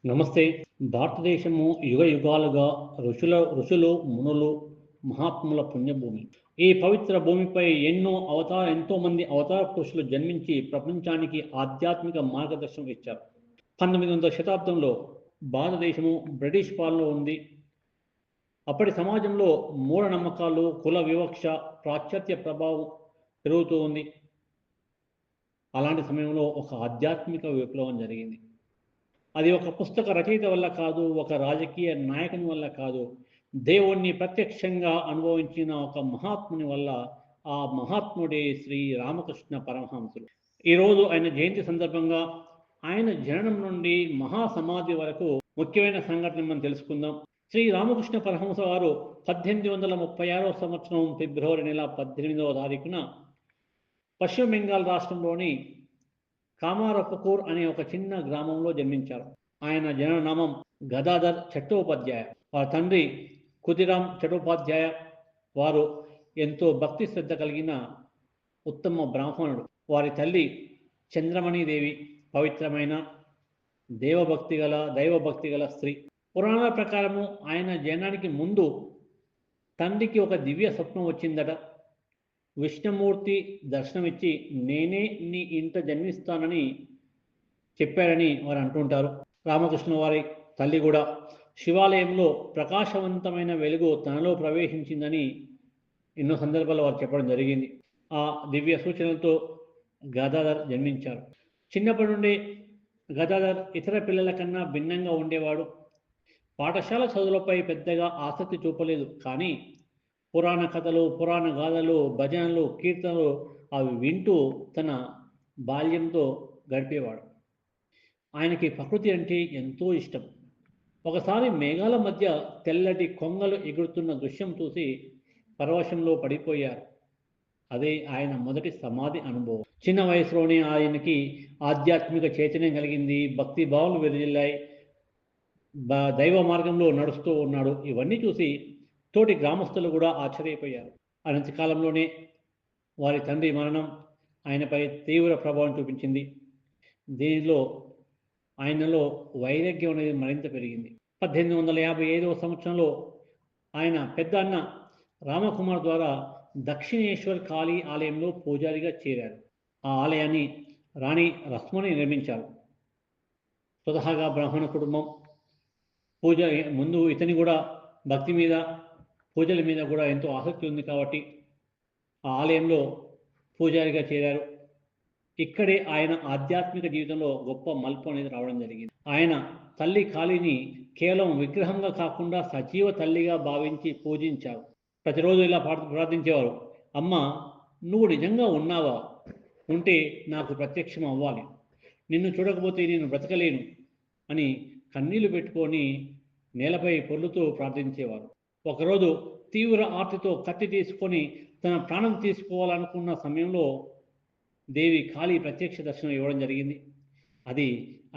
నమస్తే. భారతదేశము యుగాలుగా ఋషులు, మునులు, మహాత్ముల పుణ్యభూమి. ఈ పవిత్ర భూమిపై ఎంతోమంది అవతార పురుషులు జన్మించి ప్రపంచానికి ఆధ్యాత్మిక మార్గదర్శనం ఇచ్చారు. 19వ శతాబ్దంలో భారతదేశము బ్రిటిష్ పాలనలో ఉంది. అప్పటి సమాజంలో మూఢనమ్మకాలు, కుల వివక్ష, పాశ్చాత్య ప్రభావం పెరుగుతూ ఉంది. అలాంటి సమయంలో ఒక ఆధ్యాత్మిక విప్లవం జరిగింది. అది ఒక పుస్తక రచయిత వల్ల కాదు, ఒక రాజకీయ నాయకుని వల్ల కాదు, దేవుణ్ణి ప్రత్యక్షంగా అనుభవించిన ఒక మహాత్ముని వల్ల. ఆ మహాత్ముడే శ్రీ రామకృష్ణ పరమహంసులు. ఈరోజు ఆయన జయంతి సందర్భంగా ఆయన జననం నుండి మహాసమాధి వరకు ముఖ్యమైన సంఘటన మనం తెలుసుకుందాం. శ్రీ రామకృష్ణ పరమహంస వారు 1836 సంవత్సరం ఫిబ్రవరి నెల 18వ తారీఖున పశ్చిమ బెంగాల్ రాష్ట్రంలోని కామారపుకూర్ అనే ఒక చిన్న గ్రామంలో జన్మించారు. ఆయన జననామం గదాధర్ చట్టోపాధ్యాయ. వారి తండ్రి కుదిరాం చట్టోపాధ్యాయ. వారు ఎంతో భక్తి శ్రద్ధ కలిగిన ఉత్తమ బ్రాహ్మణుడు. వారి తల్లి చంద్రమణిదేవి పవిత్రమైన దైవభక్తి గల స్త్రీ. పురాణాల ప్రకారము ఆయన జననానికి ముందు తండ్రికి ఒక దివ్య స్వప్నం వచ్చిందట. విష్ణుమూర్తి దర్శనమిచ్చి నేనే నీ ఇంట జన్మిస్తానని చెప్పారని వారు అంటుంటారు. రామకృష్ణ వారి తల్లి కూడా శివాలయంలో ప్రకాశవంతమైన వెలుగు తనలో ప్రవేశించిందని ఎన్నో సందర్భాల్లో వారు చెప్పడం జరిగింది. ఆ దివ్య సూచనలతో గదాధర్ జన్మించారు. చిన్నప్పటి నుండి గదాధర్ ఇతర పిల్లల కన్నా భిన్నంగా ఉండేవాడు. పాఠశాల చదువులపై పెద్దగా ఆసక్తి చూపలేదు. కానీ పురాణ కథలు, పురాణ గాథలు, భజనలు, కీర్తనలు అవి వింటూ తన బాల్యంతో గడిపేవాడు. ఆయనకి ప్రకృతి అంటే ఎంతో ఇష్టం. ఒకసారి మేఘాల మధ్య తెల్లటి కొంగలు ఎగురుతున్న దృశ్యం చూసి పరవశంలో పడిపోయారు. అదే ఆయన మొదటి సమాధి అనుభవం. చిన్న వయసులోనే ఆయనకి ఆధ్యాత్మిక చైతన్యం కలిగింది. భక్తి భావాలు వెదజిల్లాయి. దైవ మార్గంలో నడుస్తూ ఉన్నాడు. ఇవన్నీ చూసి తోటి గ్రామస్తులు కూడా ఆశ్చర్యపోయారు. అనంతకాలంలోనే వారి తండ్రి మరణం ఆయనపై తీవ్ర ప్రభావం చూపించింది. దీనిలో ఆయనలో వైరాగ్యం అనేది మరింత పెరిగింది. 1855వ సంవత్సరంలో ఆయన పెద్ద అన్న రామకుమార్ ద్వారా దక్షిణేశ్వర్ కాళీ ఆలయంలో పూజారిగా చేరారు. ఆ ఆలయాన్ని రాణి రస్మని నిర్మించారు. స్వతహాగా బ్రాహ్మణ కుటుంబం. ముందు ఇతని కూడా భక్తి మీద, పూజల మీద కూడా ఎంతో ఆసక్తి ఉంది కాబట్టి ఆ ఆలయంలో పూజారిగా చేరారు. ఇక్కడే ఆయన ఆధ్యాత్మిక జీవితంలో గొప్ప మలుపు అనేది రావడం జరిగింది. ఆయన తల్లి కాళీని కేవలం విగ్రహంగా కాకుండా సజీవ తల్లిగా భావించి పూజించారు. ప్రతిరోజు ఇలా ప్రార్థించేవారు. అమ్మ, నువ్వు నిజంగా ఉన్నావా? ఉంటే నాకు ప్రత్యక్షం అవ్వాలి. నిన్ను చూడకపోతే నేను బ్రతకలేను అని కన్నీళ్లు పెట్టుకొని నేలపై పొర్లుతూ ప్రార్థించేవారు. ఒకరోజు తీవ్ర ఆర్తితో కత్తి తీసుకొని తన ప్రాణం తీసుకోవాలనుకున్న సమయంలో దేవి కాళీ ప్రత్యక్ష దర్శనం ఇవ్వడం జరిగింది. అది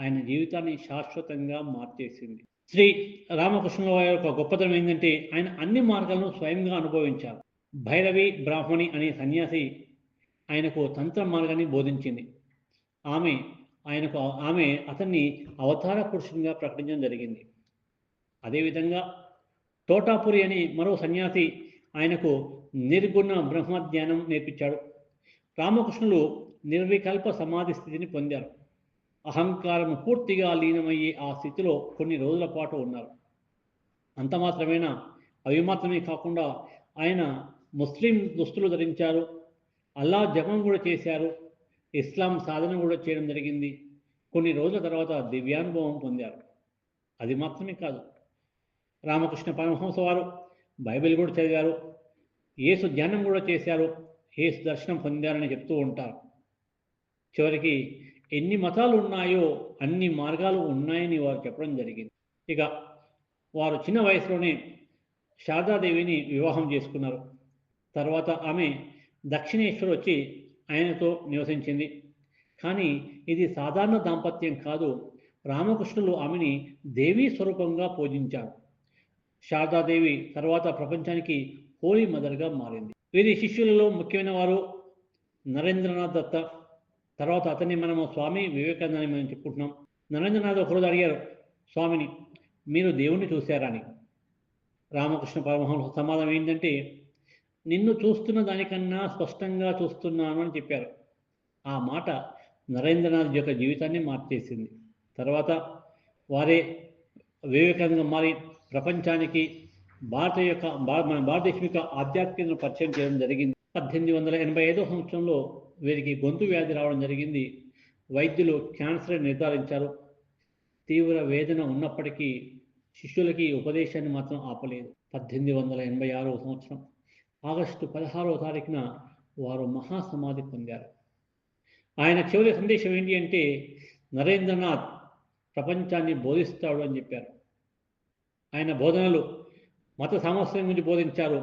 ఆయన జీవితాన్ని శాశ్వతంగా మార్చేసింది. శ్రీ రామకృష్ణుల వారి యొక్క గొప్పతనం ఏంటంటే ఆయన అన్ని మార్గాలను స్వయంగా అనుభవించారు. భైరవి బ్రాహ్మణి అనే సన్యాసి ఆయనకు తంత్ర మార్గాన్ని బోధించింది. ఆమె అతన్ని అవతార పురుషునిగా ప్రకటించడం జరిగింది. అదేవిధంగా తోటాపురి అనే మరో సన్యాసి ఆయనకు నిర్గుణ బ్రహ్మజ్ఞానం నేర్పించాడు. రామకృష్ణులు నిర్వికల్ప సమాధి స్థితిని పొందారు. అహంకారం పూర్తిగా లీనమయ్యే ఆ స్థితిలో కొన్ని రోజుల పాటు ఉన్నారు. అంత మాత్రమేనా? అవి మాత్రమే కాకుండా ఆయన ముస్లిం దుస్తులు ధరించారు. అల్లా జపం కూడా చేశారు. ఇస్లాం సాధన కూడా చేయడం జరిగింది. కొన్ని రోజుల తర్వాత దివ్యానుభవం పొందారు. అది మాత్రమే కాదు, రామకృష్ణ పరమహంస వారు బైబిల్ కూడా చదివారు. యేసు ధ్యానం కూడా చేశారు. యేసు దర్శనం పొందారని చెప్తూ ఉంటారు. చివరికి ఎన్ని మతాలు ఉన్నాయో అన్ని మార్గాలు ఉన్నాయని వారు చెప్పడం జరిగింది. ఇక వారు చిన్న వయసులోనే శారదాదేవిని వివాహం చేసుకున్నారు. తర్వాత ఆమె దక్షిణేశ్వర్ వచ్చి ఆయనతో నివసించింది. కానీ ఇది సాధారణ దాంపత్యం కాదు. రామకృష్ణులు ఆమెని దేవీ స్వరూపంగా పూజించారు. శారదాదేవి తర్వాత ప్రపంచానికి హోలీ మదర్గా మారింది. వీరి శిష్యులలో ముఖ్యమైన వారు నరేంద్రనాథ్ దత్త. తర్వాత అతన్ని మనము స్వామి వివేకానంద అని మనం చెప్పుకుంటున్నాం. నరేంద్రనాథ్ ఒకరోజు అడిగారు, స్వామిని, మీరు దేవుణ్ణి చూశారని. రామకృష్ణ పరమహంస సమాధానం ఏంటంటే, నిన్ను చూస్తున్న దానికన్నా స్పష్టంగా చూస్తున్నాను అని చెప్పారు. ఆ మాట నరేంద్రనాథ్ యొక్క జీవితాన్ని మార్చేసింది. తర్వాత వారే వివేకానందంగా మారి ప్రపంచానికి మన భారతదేశం యొక్క ఆధ్యాత్మికతను పరిచయం చేయడం జరిగింది. 1885 సంవత్సరంలో వీరికి గొంతు వ్యాధి రావడం జరిగింది. వైద్యులు క్యాన్సర్ నిర్ధారించారు. తీవ్ర వేదన ఉన్నప్పటికీ శిష్యులకి ఉపదేశాన్ని మాత్రం ఆపలేదు. 1886 సంవత్సరం ఆగస్టు 16వ తారీఖున వారు మహాసమాధి పొందారు. ఆయన చివరి సందేశం ఏంటి అంటే, నరేంద్రనాథ్ ప్రపంచాన్ని బోధిస్తాడు అని చెప్పారు. ఆయన బోధనలు మత సామరస్యం గురించి బోధించారు.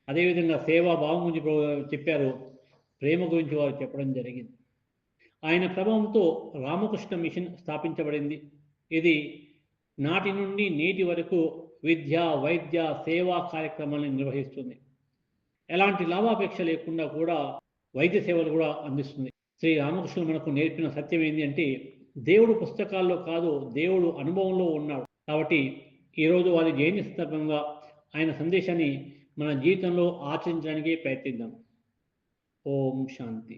అదేవిధంగా సేవాభావం గురించి చెప్పారు. ప్రేమ గురించి వారు చెప్పడం జరిగింది. ఆయన ప్రభావంతో రామకృష్ణ మిషన్ స్థాపించబడింది. ఇది నాటి నుండి నేటి వరకు విద్య, వైద్య, సేవా కార్యక్రమాలను నిర్వహిస్తుంది. ఎలాంటి లాభాపేక్ష లేకుండా కూడా వైద్య సేవలు కూడా అందిస్తుంది. శ్రీ రామకృష్ణుడు మనకు నేర్పిన సత్యం ఏంటి అంటే, దేవుడు పుస్తకాల్లో కాదు, దేవుడు అనుభవంలో ఉన్నాడు. కాబట్టి ఈరోజు వారి జయంతి సందర్భంగా ఆయన సందేశాన్ని మన జీవితంలో ఆచరించడానికి ప్రయత్నిద్దాం. ఓం శాంతి.